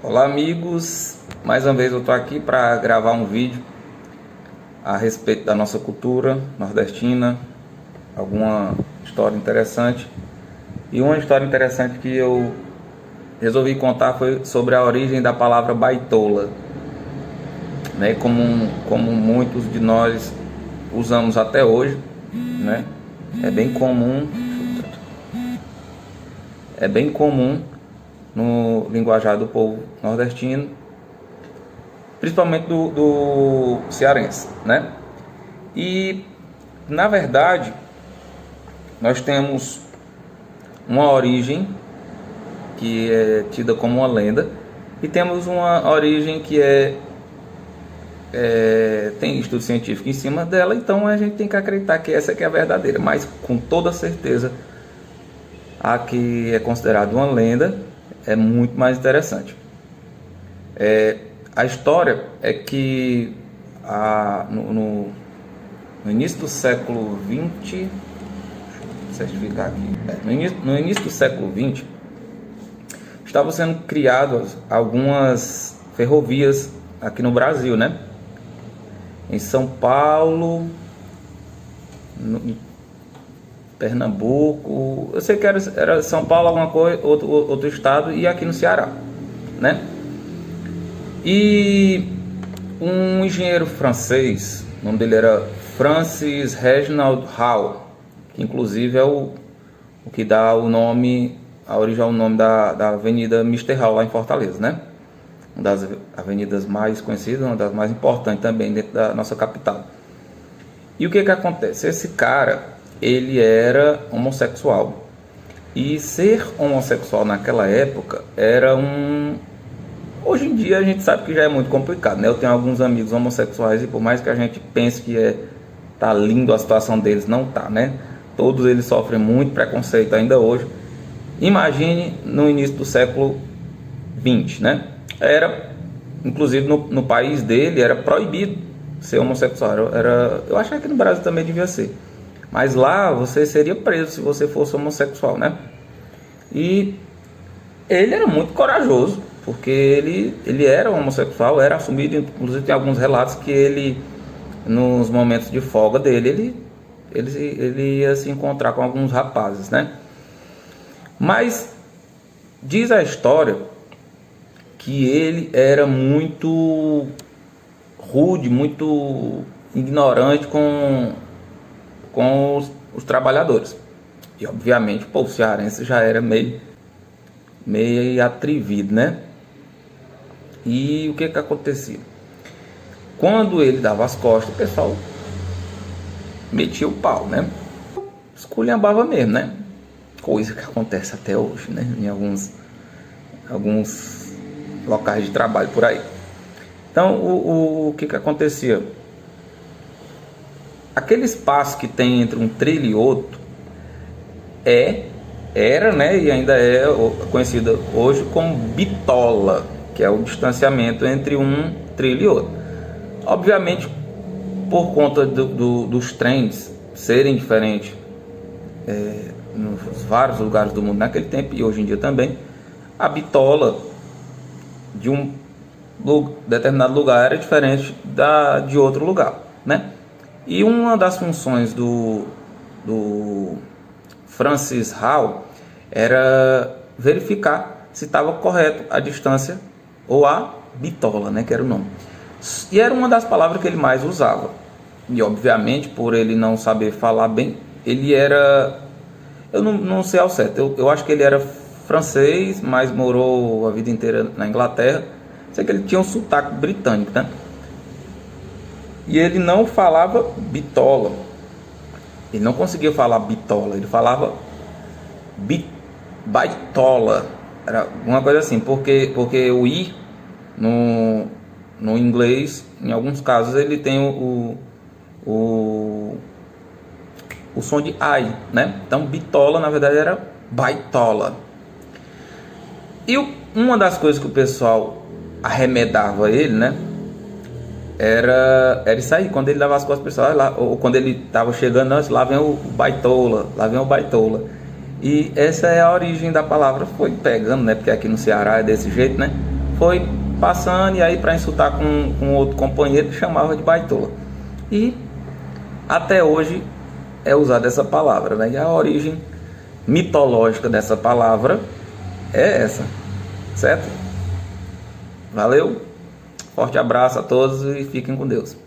Olá amigos, mais uma vez eu estou aqui para gravar um vídeo a respeito da nossa cultura nordestina, alguma história interessante. E uma história interessante que eu resolvi contar foi sobre a origem da palavra baitola, né? Como muitos de nós usamos até hoje, né? É bem comum no linguajar do povo nordestino, principalmente do cearense, né? E na verdade nós temos uma origem que é tida como uma lenda e temos uma origem que tem estudo científico em cima dela, então a gente tem que acreditar que essa aqui é a verdadeira, mas com toda certeza a que é considerada uma lenda é muito mais interessante. A história é que no início do século XX, certificar aqui, no início do século XX, estavam sendo criadas algumas ferrovias aqui no Brasil, né? Em São Paulo, em Pernambuco, eu sei que era São Paulo, alguma coisa, outro estado, e aqui no Ceará, né? E um engenheiro francês, o nome dele era Francis Reginald Hall, que inclusive é o que dá o nome, a origem ao nome da Avenida Mister Hall lá em Fortaleza, né? Uma das avenidas mais conhecidas, uma das mais importantes também dentro da nossa capital. E o que acontece? Esse cara, ele era homossexual, e ser homossexual naquela época era hoje em dia a gente sabe que já é muito complicado, né? Eu tenho alguns amigos homossexuais e por mais que a gente pense que tá lindo a situação deles, não tá, né? Todos eles sofrem muito preconceito ainda hoje. Imagine no início do século XX, né? Inclusive no país dele era proibido ser homossexual. Eu acho que aqui no Brasil também devia ser. Mas lá você seria preso se você fosse homossexual, né? E ele era muito corajoso, porque ele era homossexual, era assumido. Inclusive tem alguns relatos que ele, nos momentos de folga dele, ele ia se encontrar com alguns rapazes, né? Mas diz a história que ele era muito rude, muito ignorante com os trabalhadores. E obviamente o cearense já era meio atrevido, né? E o que acontecia? Quando ele dava as costas, o pessoal metia o pau, né? Esculhambava mesmo, né? Coisa que acontece até hoje, né? Em alguns locais de trabalho por aí. Então, o que acontecia? Aquele espaço que tem entre um trilho e outro era, né, e ainda é conhecida hoje como bitola, que é o distanciamento entre um trilho e outro. Obviamente, por conta dos trens serem diferentes nos vários lugares do mundo naquele tempo e hoje em dia também, a bitola de um determinado lugar era diferente de outro lugar, né? E uma das funções do Francis Hall era verificar se estava correto a distância ou a bitola, né, que era o nome. E era uma das palavras que ele mais usava. E obviamente, por ele não saber falar bem, ele era... Eu não sei ao certo, eu acho que ele era francês, mas morou a vida inteira na Inglaterra. Sei que ele tinha um sotaque britânico, né? E ele não falava bitola. Ele não conseguia falar bitola, ele falava baitola. Era uma coisa assim, porque o i no inglês, em alguns casos, ele tem o som de ai, né? Então bitola na verdade era baitola. E uma das coisas que o pessoal arremedava ele, né? Era isso aí, quando ele dava as costas para o pessoal, ou quando ele estava chegando, lá vem o baitola, lá vem o baitola. E essa é a origem da palavra, foi pegando, né? Porque aqui no Ceará é desse jeito, né? foi passando, e aí para insultar com outro companheiro chamava de baitola. E até hoje é usada essa palavra, né? E a origem mitológica dessa palavra é essa, certo? Valeu, forte abraço a todos e fiquem com Deus.